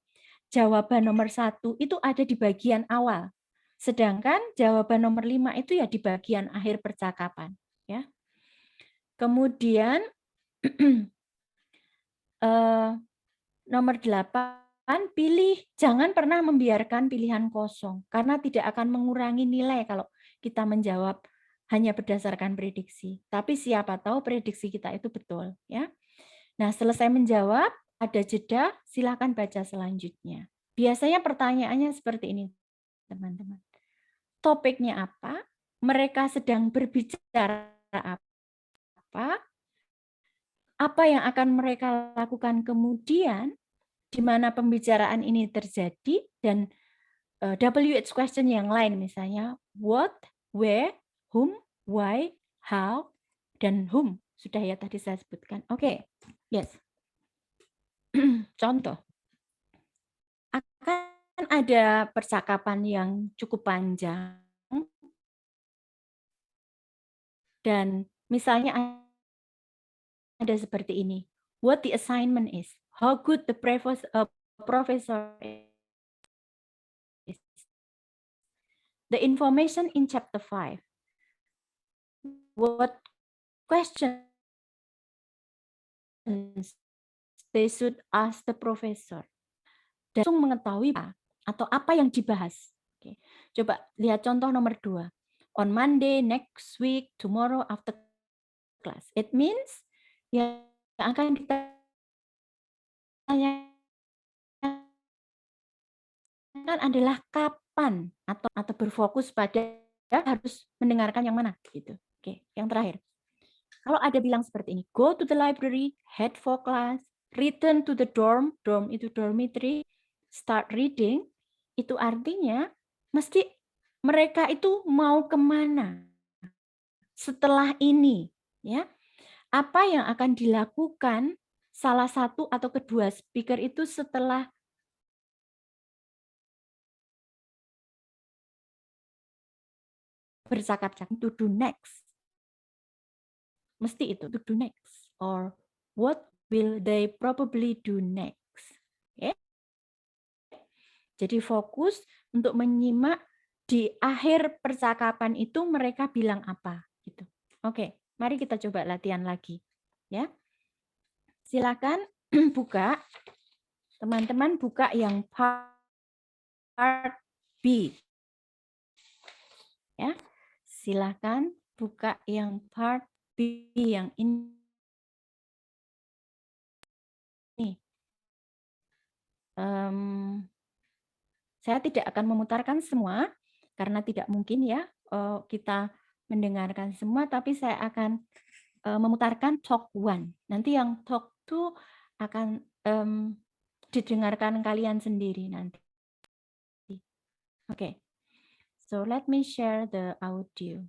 [SPEAKER 1] jawaban nomor 1 itu ada di bagian awal. Sedangkan jawaban nomor 5 itu ya di bagian akhir percakapan, ya. Kemudian nomor 8, jangan pernah membiarkan pilihan kosong, karena tidak akan mengurangi nilai kalau kita menjawab hanya berdasarkan prediksi. Tapi siapa tahu prediksi kita itu betul. Ya. Nah, selesai menjawab, ada jeda, silakan baca selanjutnya. Biasanya pertanyaannya seperti ini, teman-teman. Topiknya apa? Mereka sedang berbicara apa? Apa yang akan mereka lakukan kemudian? Di mana pembicaraan ini terjadi, dan WH question yang lain misalnya what, where, whom, why, how, dan whom. Sudah ya tadi saya sebutkan. Oke, yes. Contoh. Akan ada percakapan yang cukup panjang dan misalnya ada seperti ini. What the assignment is. How good the professor is. The information in chapter 5. What questions they should ask the professor. Dan langsung mengetahui atau apa yang dibahas. Oke. Coba lihat contoh nomor 2. On Monday, next week, tomorrow, after class. It means yang akan kita adalah kapan atau berfokus pada harus mendengarkan yang mana gitu. Oke, yang terakhir. Kalau ada bilang seperti ini, go to the library, head for class, return to the dorm itu dormitory, start reading, itu artinya mesti mereka itu mau kemana setelah ini, ya. Apa yang akan dilakukan salah satu atau kedua speaker itu setelah bercakap-cakap, to do next. Mesti itu, to do next. Or what will they probably do next. Okay? Jadi fokus untuk menyimak di akhir percakapan itu mereka bilang apa. Gitu. Oke, mari kita coba latihan lagi. Ya, silakan buka. Teman-teman buka yang part B. Ya, silakan buka yang part B yang ini. Saya tidak akan memutarkan semua karena tidak mungkin ya kita mendengarkan semua, tapi saya akan memutarkan talk 1. Nanti yang talk 2 akan didengarkan kalian sendiri nanti. Oke. So let me share the audio.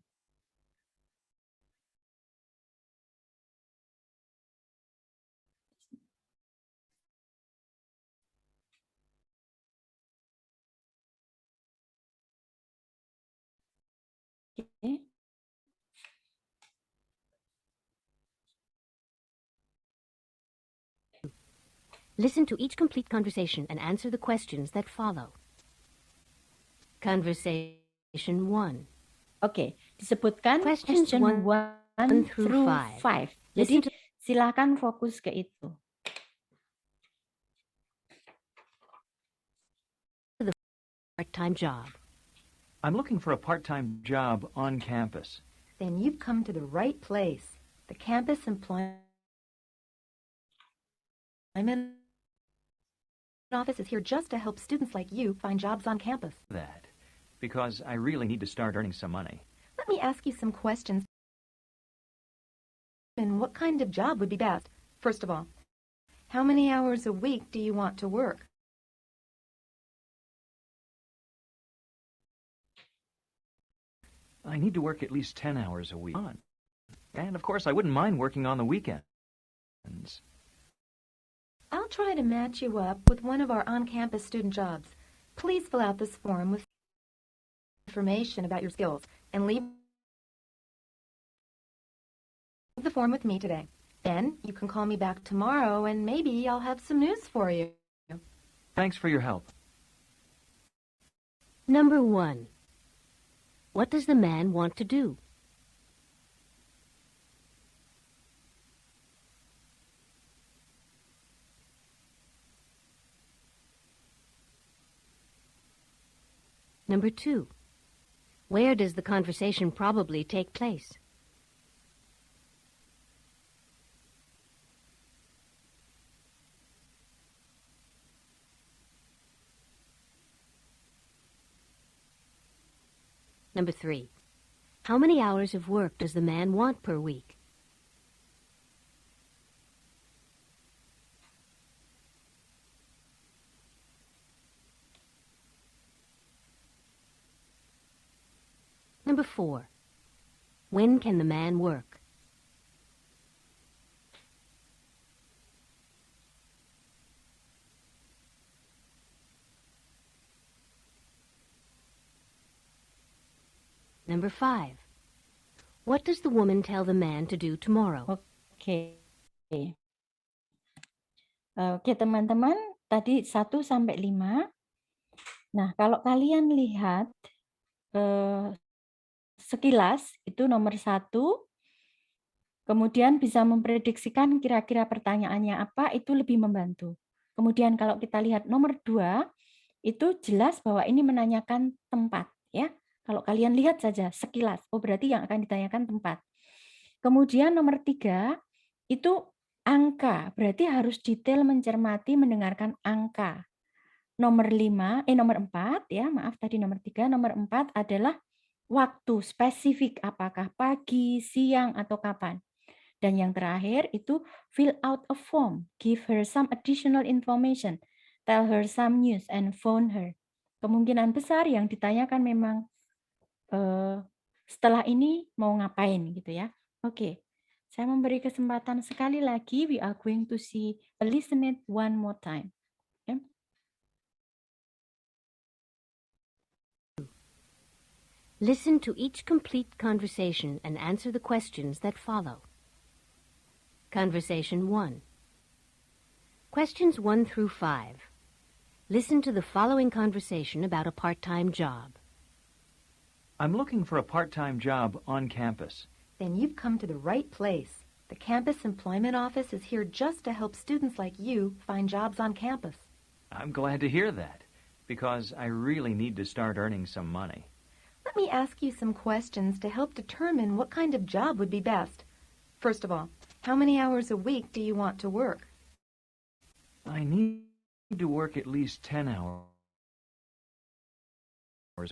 [SPEAKER 1] Okay.
[SPEAKER 5] Listen to each complete conversation and answer the questions that follow. Conversation 1.
[SPEAKER 1] Oke, disebutkan
[SPEAKER 5] Questions
[SPEAKER 1] question 1 through 5. Jadi silakan fokus ke itu.
[SPEAKER 5] Part-time job.
[SPEAKER 7] I'm looking for a part-time job on campus.
[SPEAKER 9] Then you've come to the right place. The campus employment office is here just to help students like you find jobs on campus.
[SPEAKER 7] That, because I really need to start earning some money.
[SPEAKER 9] Let me ask you some questions. And what kind of job would be best? First of all, how many hours a week do you want to work?
[SPEAKER 7] I need to work at least 10 hours a week. And of course, I wouldn't mind working on the weekends.
[SPEAKER 9] I'll try to match you up with one of our on-campus student jobs. Please fill out this form with information about your skills and leave the form with me today. Then you can call me back tomorrow and maybe I'll have some news for you.
[SPEAKER 7] Thanks for your help.
[SPEAKER 5] Number 1. What does the man want to do? Number 2. Where does the conversation probably take place? Number 3. How many hours of work does the man want per week? Number 4. When can the man work? Number 5. What does the woman tell the man to do tomorrow?
[SPEAKER 1] Oke. Oke, teman-teman, tadi 1 sampai 5. Nah, kalau kalian lihat sekilas itu nomor 1, kemudian bisa memprediksikan kira-kira pertanyaannya apa, itu lebih membantu. Kemudian kalau kita lihat nomor 2, itu jelas bahwa ini menanyakan tempat, ya. Kalau kalian lihat saja sekilas, oh berarti yang akan ditanyakan tempat. Kemudian nomor 3, itu Angka, berarti harus detail mencermati mendengarkan angka. Nomor 4 ya, maaf tadi nomor 3, nomor 4 adalah waktu spesifik, apakah pagi, siang, atau kapan. Dan yang terakhir itu fill out a form, give her some additional information, tell her some news, and phone her. Kemungkinan besar yang ditanyakan memang setelah ini mau ngapain gitu ya. Oke, saya memberi kesempatan sekali lagi. We are going to see listen it one more time. Okay.
[SPEAKER 5] Listen to each complete conversation and answer the questions that follow. Conversation 1. Questions 1 through 5. Listen to the following conversation about a part-time job.
[SPEAKER 7] I'm looking for a part-time job on campus.
[SPEAKER 9] Then you've come to the right place. The campus employment office is here just to help students like you find jobs on campus.
[SPEAKER 7] I'm glad to hear that, because I really need to start earning some money.
[SPEAKER 9] Let me ask you some questions to help determine what kind of job would be best. First of all, how many hours a week do you want to work?
[SPEAKER 7] I need to work at least 10 hours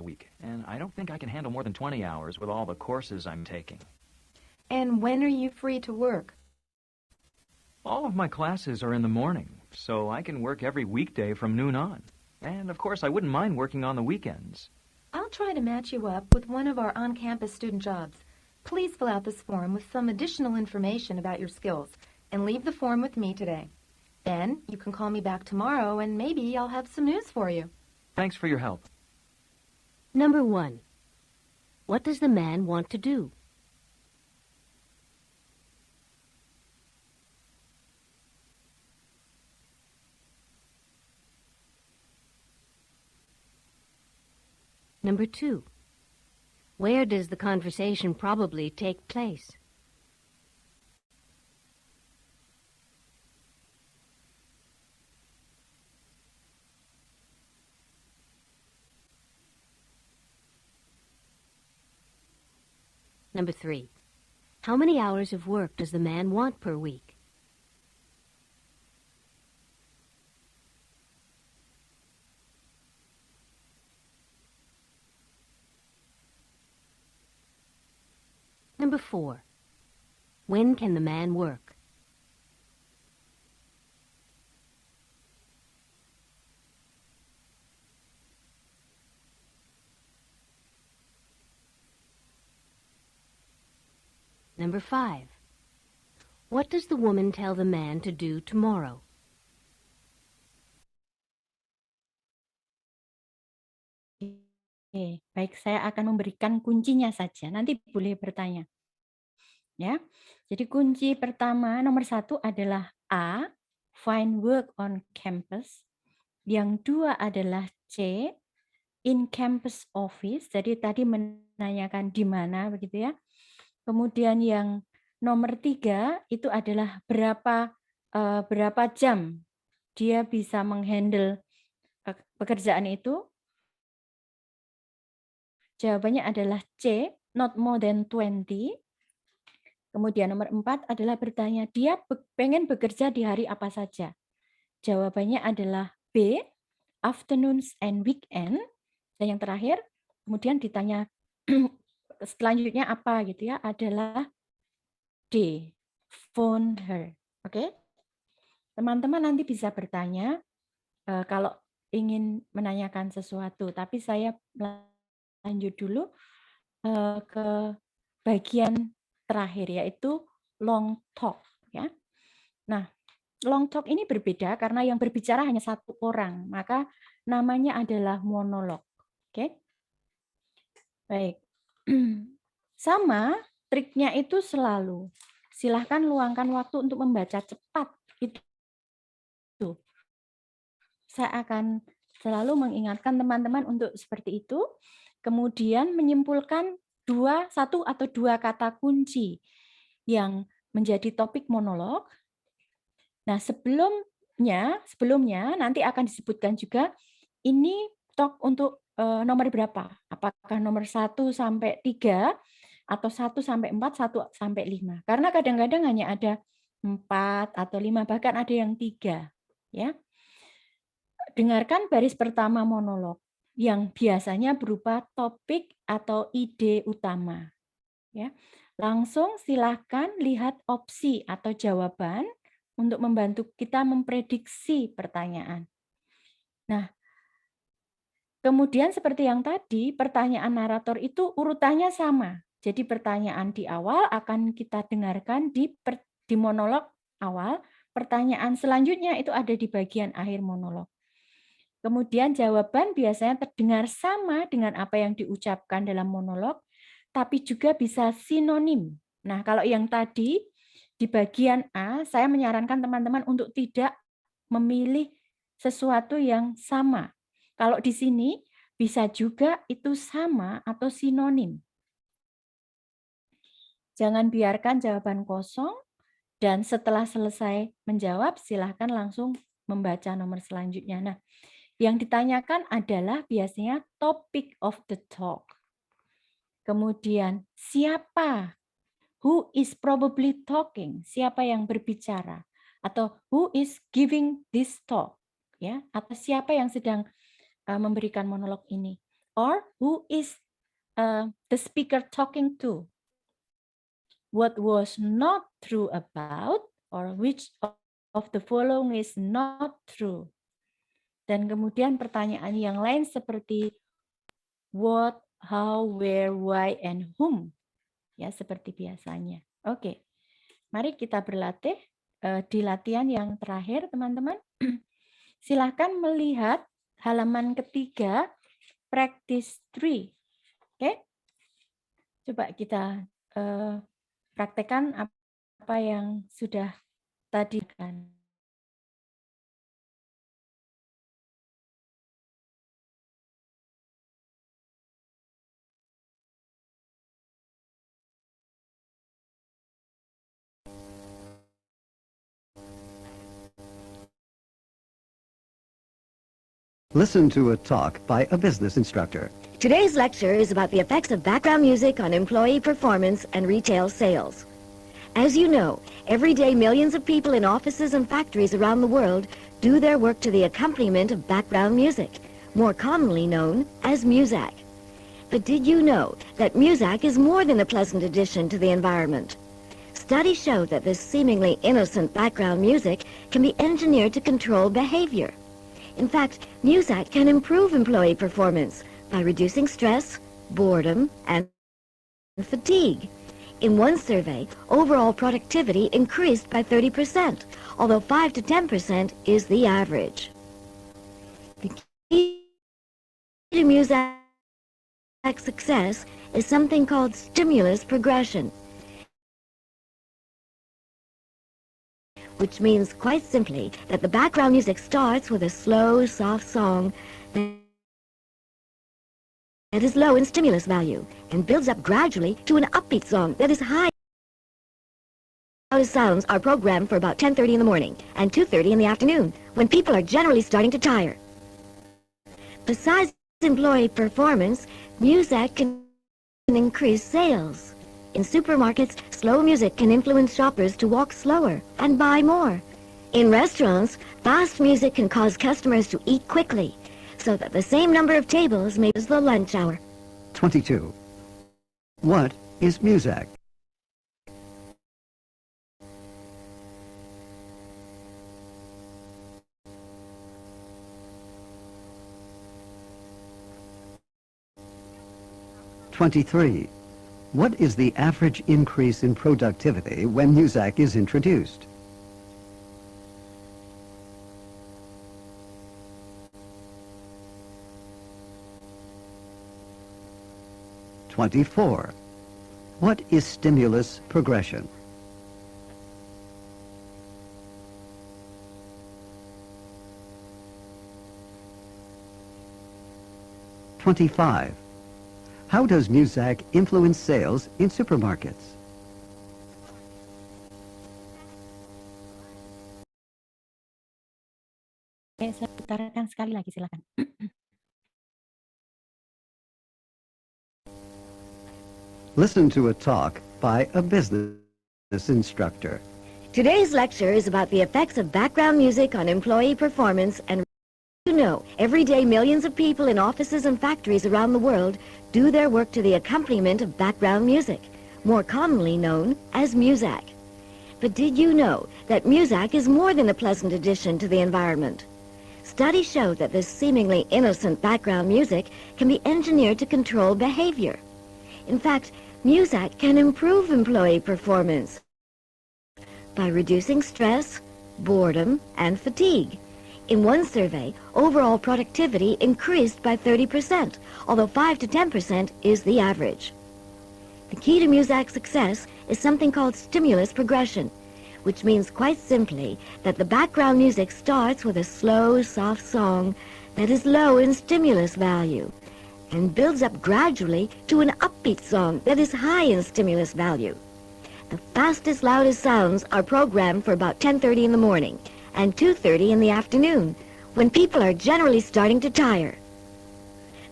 [SPEAKER 7] a week, and I don't think I can handle more than 20 hours with all the courses I'm taking.
[SPEAKER 9] And when are you free to work?
[SPEAKER 7] All of my classes are in the morning, so I can work every weekday from noon on. And of course, I wouldn't mind working on the weekends.
[SPEAKER 9] I'll try to match you up with one of our on-campus student jobs. Please fill out this form with some additional information about your skills and leave the form with me today. Then you can call me back tomorrow and maybe I'll have some news for you.
[SPEAKER 7] Thanks for your help.
[SPEAKER 5] Number 1. What does the man want to do? Number 2. Where does the conversation probably take place? Number 3. How many hours of work does the man want per week? Number 4. When can the man work? Number 5. What does the woman tell the man to do tomorrow?
[SPEAKER 1] Oke, baik, saya akan memberikan kuncinya saja. Nanti boleh bertanya. Ya, jadi kunci pertama nomor 1 adalah A, find work on campus. Yang 2 adalah C, in campus office. Jadi tadi menanyakan di mana begitu ya. Kemudian yang nomor 3 itu adalah berapa jam dia bisa menghandle pekerjaan itu. Jawabannya adalah C, not more than 20. Kemudian nomor 4 adalah bertanya, dia pengen bekerja di hari apa saja? Jawabannya adalah B, afternoons and weekend. Dan yang terakhir, kemudian ditanya selanjutnya apa gitu ya, adalah D, phone her. Oke? Teman-teman nanti bisa bertanya kalau ingin menanyakan sesuatu, tapi saya lanjut dulu ke bagian terakhir, yaitu long talk. Ya. Nah, long talk ini berbeda karena yang berbicara hanya satu orang, maka namanya adalah monolog. Oke? Baik. Sama, triknya itu selalu, silahkan luangkan waktu untuk membaca cepat. Itu. Saya akan selalu mengingatkan teman-teman untuk seperti itu. Kemudian menyimpulkan 1 atau 2 kata kunci yang menjadi topik monolog. Nah, sebelumnya nanti akan disebutkan juga ini talk untuk nomor berapa? Apakah nomor 1 sampai 3 atau 1 sampai 4, 1 sampai 5? Karena kadang-kadang hanya ada 4 atau 5, bahkan ada yang 3. Ya. Dengarkan baris pertama monolog yang biasanya berupa topik atau ide utama. Ya. Langsung silakan lihat opsi atau jawaban untuk membantu kita memprediksi pertanyaan. Nah, kemudian seperti yang tadi, pertanyaan narator itu urutannya sama. Jadi pertanyaan di awal akan kita dengarkan di monolog awal, pertanyaan selanjutnya itu ada di bagian akhir monolog. Kemudian jawaban biasanya terdengar sama dengan apa yang diucapkan dalam monolog, tapi juga bisa sinonim. Nah, kalau yang tadi di bagian A, saya menyarankan teman-teman untuk tidak memilih sesuatu yang sama. Kalau di sini bisa juga itu sama atau sinonim. Jangan biarkan jawaban kosong dan setelah selesai menjawab silahkan langsung membaca nomor selanjutnya. Nah, yang ditanyakan adalah biasanya topic of the talk. Kemudian siapa? Who is probably talking? Siapa yang berbicara? Atau who is giving this talk? Ya, atau siapa yang sedang memberikan monolog ini, or who is the speaker talking to? What was not true about, or which of the following is not true? Dan kemudian pertanyaan yang lain seperti what, how, where, why, and whom. Ya, seperti biasanya. Oke, mari kita berlatih di latihan yang terakhir, teman-teman. Silahkan melihat halaman ketiga, practice 3. Oke, coba kita praktekkan apa yang sudah tadi kan.
[SPEAKER 10] Listen to a talk by a business instructor.
[SPEAKER 11] Today's lecture is about the effects of background music on employee performance and retail sales. As you know, every day millions of people in offices and factories around the world do their work to the accompaniment of background music, more commonly known as Muzak. But did you know that Muzak is more than a pleasant addition to the environment? Studies show that this seemingly innocent background music can be engineered to control behavior. In fact, Muzak can improve employee performance by reducing stress, boredom, and fatigue. In one survey, overall productivity increased by 30%, although 5 to 10% is the average. The key to Muzak's success is something called stimulus progression, which means quite simply that the background music starts with a slow, soft song that is low in stimulus value and builds up gradually to an upbeat song that is high. Those sounds are programmed for about 10:30 in the morning and 2:30 in the afternoon, when people are generally starting to tire. Besides employee performance, Muzak can increase sales. In supermarkets, slow music can influence shoppers to walk slower and buy more. In restaurants, fast music can cause customers to eat quickly, so that the same number of tables may use the lunch hour.
[SPEAKER 10] 22. What is Muzak? (23) What is the average increase in productivity when Muzak is introduced? (24) What is stimulus progression? (25) How does Muzak influence sales in supermarkets?
[SPEAKER 1] Oke, saya putarkan sekali lagi, silakan.
[SPEAKER 10] Listen to a talk by a business instructor.
[SPEAKER 11] Today's lecture is about the effects of background music on employee performance and you know, every day millions of people in offices and factories around the world do their work to the accompaniment of background music, more commonly known as Muzak. But did you know that Muzak is more than a pleasant addition to the environment? Studies show that this seemingly innocent background music can be engineered to control behavior. In fact, Muzak can improve employee performance by reducing stress, boredom, and fatigue. In one survey, overall productivity increased by 30%, although 5 to 10% is the average. The key to Muzak's success is something called stimulus progression, which means quite simply that the background music starts with a slow, soft song that is low in stimulus value and builds up gradually to an upbeat song that is high in stimulus value. The fastest, loudest sounds are programmed for about 10:30 in the morning and 2:30 in the afternoon, when people are generally starting to tire.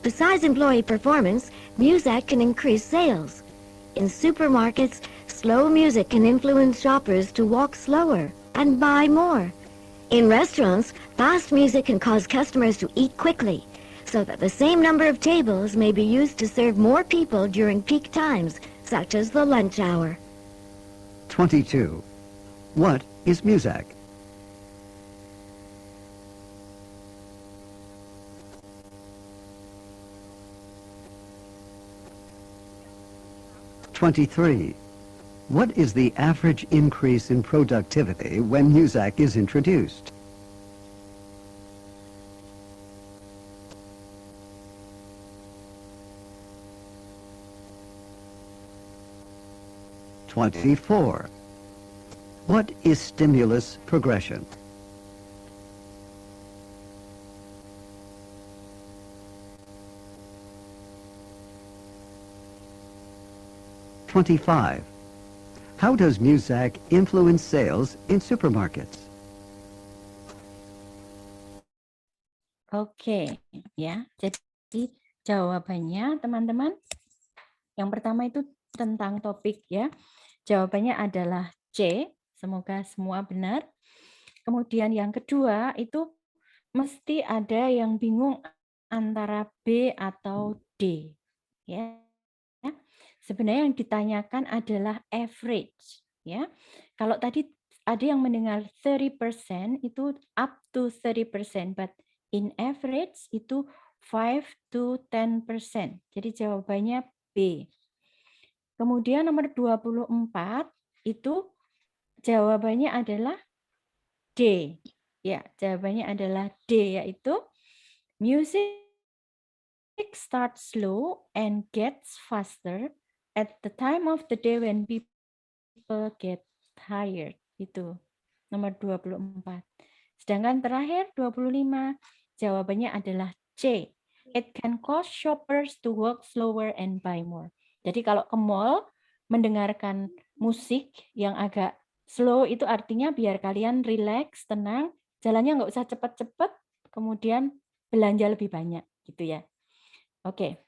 [SPEAKER 11] Besides employee performance, Muzak can increase sales. In supermarkets, slow music can influence shoppers to walk slower and buy more. In restaurants, fast music can cause customers to eat quickly, so that the same number of tables may be used to serve more people during peak times, such as the lunch hour.
[SPEAKER 10] 22. What is Muzak? What is the average increase in productivity when Muzak is introduced? 24. What is stimulus progression? 25. How does Muzak influence sales in supermarkets?
[SPEAKER 1] Oke, ya. Jadi jawabannya teman-teman, yang pertama itu tentang topik ya. Jawabannya adalah C. Semoga semua benar. Kemudian yang kedua itu mesti ada yang bingung antara B atau D. Ya. Sebenarnya yang ditanyakan adalah average. Ya. Kalau tadi ada yang mendengar 30% itu up to 30%, but in average itu 5 to 10%. Jadi jawabannya B. Kemudian nomor 24 itu jawabannya adalah D. Ya, jawabannya adalah D, yaitu music starts slow and gets faster at the time of the day when people get tired. Itu nomor 24. Sedangkan terakhir 25 jawabannya adalah C. It can cause shoppers to walk slower and buy more. Jadi kalau ke mall mendengarkan musik yang agak slow itu artinya biar kalian relax, tenang, jalannya nggak usah cepat-cepat, kemudian belanja lebih banyak gitu ya. Oke.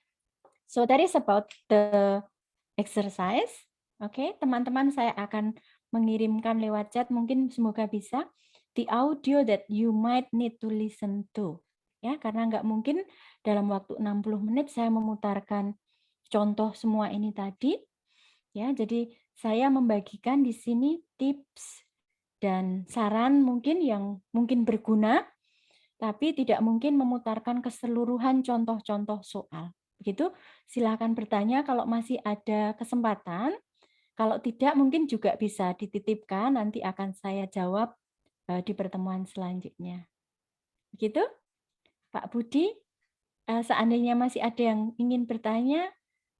[SPEAKER 1] So that is about the exercise. Oke, teman-teman saya akan mengirimkan lewat chat, mungkin semoga bisa, the audio that you might need to listen to. Ya, karena nggak mungkin dalam waktu 60 menit saya memutarkan contoh semua ini tadi. Ya, jadi saya membagikan di sini tips dan saran mungkin yang mungkin berguna, tapi tidak mungkin memutarkan keseluruhan contoh-contoh soal. Begitu, silakan bertanya kalau masih ada kesempatan. Kalau tidak, mungkin juga bisa dititipkan, nanti akan saya jawab di pertemuan selanjutnya. Begitu, Pak Budi, seandainya masih ada yang ingin bertanya,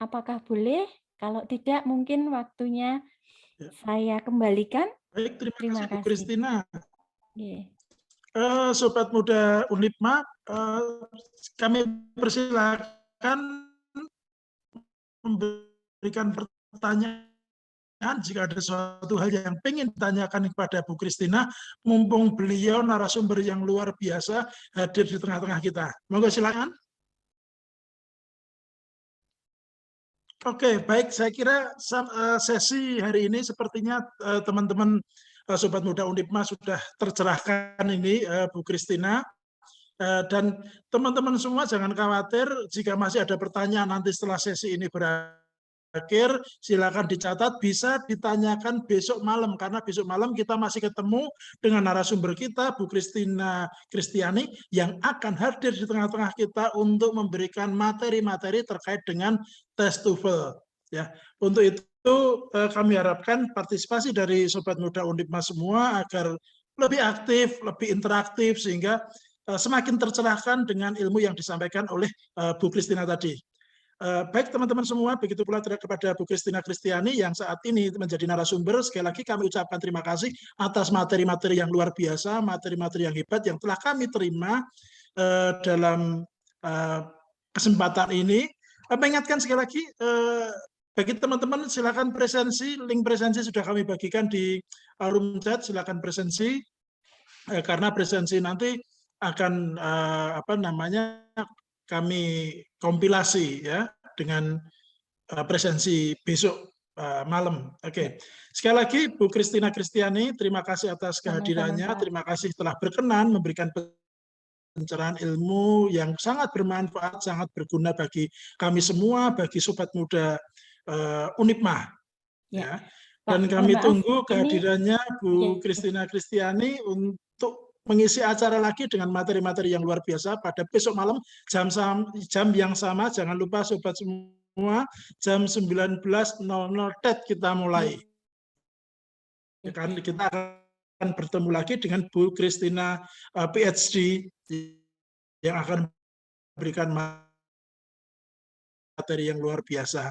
[SPEAKER 1] apakah boleh? Kalau tidak, mungkin waktunya saya kembalikan.
[SPEAKER 3] Baik, terima kasih Bu Christina.
[SPEAKER 1] Yeah.
[SPEAKER 3] Sobat Muda Unipma, kami persilakan memberikan pertanyaan jika ada suatu hal yang ingin ditanyakan kepada Bu Christina, mumpung beliau narasumber yang luar biasa hadir di tengah-tengah kita. Monggo silakan. Oke, baik. Saya kira sesi hari ini sepertinya teman-teman Sobat Muda Undipma sudah tercerahkan ini, Bu Christina. Dan teman-teman semua jangan khawatir jika masih ada pertanyaan nanti setelah sesi ini berakhir, silakan dicatat, bisa ditanyakan besok malam, karena besok malam kita masih ketemu dengan narasumber kita, Bu Christina Kristiani, yang akan hadir di tengah-tengah kita untuk memberikan materi-materi terkait dengan tes TOEFL. Ya, untuk itu kami harapkan partisipasi dari Sobat Muda Undipma semua agar lebih aktif, lebih interaktif, sehingga semakin tercerahkan dengan ilmu yang disampaikan oleh Bu Christina tadi. Baik teman-teman semua, begitu pula kepada Bu Christina Kristiani yang saat ini menjadi narasumber. Sekali lagi kami ucapkan terima kasih atas materi-materi yang luar biasa, materi-materi yang hebat yang telah kami terima dalam kesempatan ini. Mengingatkan sekali lagi, bagi teman-teman silakan presensi, link presensi sudah kami bagikan di room chat, silakan presensi, karena presensi nanti akan kami kompilasi ya dengan presensi besok malam. Oke. Sekali lagi Bu Christina Kristiani, terima kasih atas kehadirannya, terima kasih telah berkenan memberikan pencerahan ilmu yang sangat bermanfaat, sangat berguna bagi kami semua, bagi Sobat Muda Undipma. Ya. Dan kami tunggu kehadirannya Bu Christina Kristiani untuk mengisi acara lagi dengan materi-materi yang luar biasa pada besok malam jam yang sama. Jangan lupa Sobat semua, jam 19.00 kita mulai. Kita akan bertemu lagi dengan Bu Christina PhD yang akan memberikan materi yang luar biasa.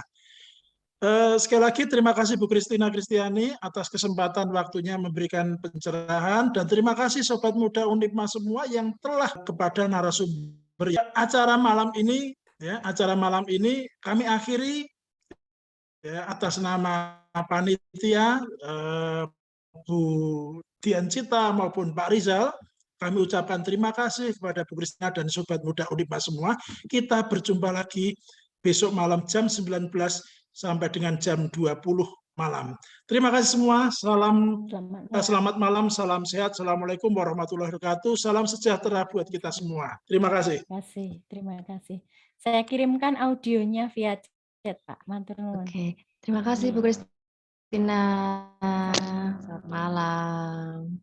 [SPEAKER 3] Sekali lagi terima kasih Bu Christina Kristiani atas kesempatan waktunya memberikan pencerahan, dan terima kasih Sobat Muda Undipma semua yang telah kepada narasumber. Acara malam ini kami akhiri ya, atas nama panitia Bu Dian Cita maupun Pak Rizal. Kami ucapkan terima kasih kepada Bu Christina dan Sobat Muda Undipma semua. Kita berjumpa lagi besok malam jam 19 sampai dengan jam 20 malam. Terima kasih semua. Selamat malam, salam sehat. Assalamualaikum warahmatullahi wabarakatuh. Salam sejahtera buat kita semua. Terima kasih.
[SPEAKER 1] Terima kasih. Saya kirimkan audionya via chat, Pak. Matur nuwun.
[SPEAKER 2] Oke. Terima kasih Bu Christina. Selamat malam.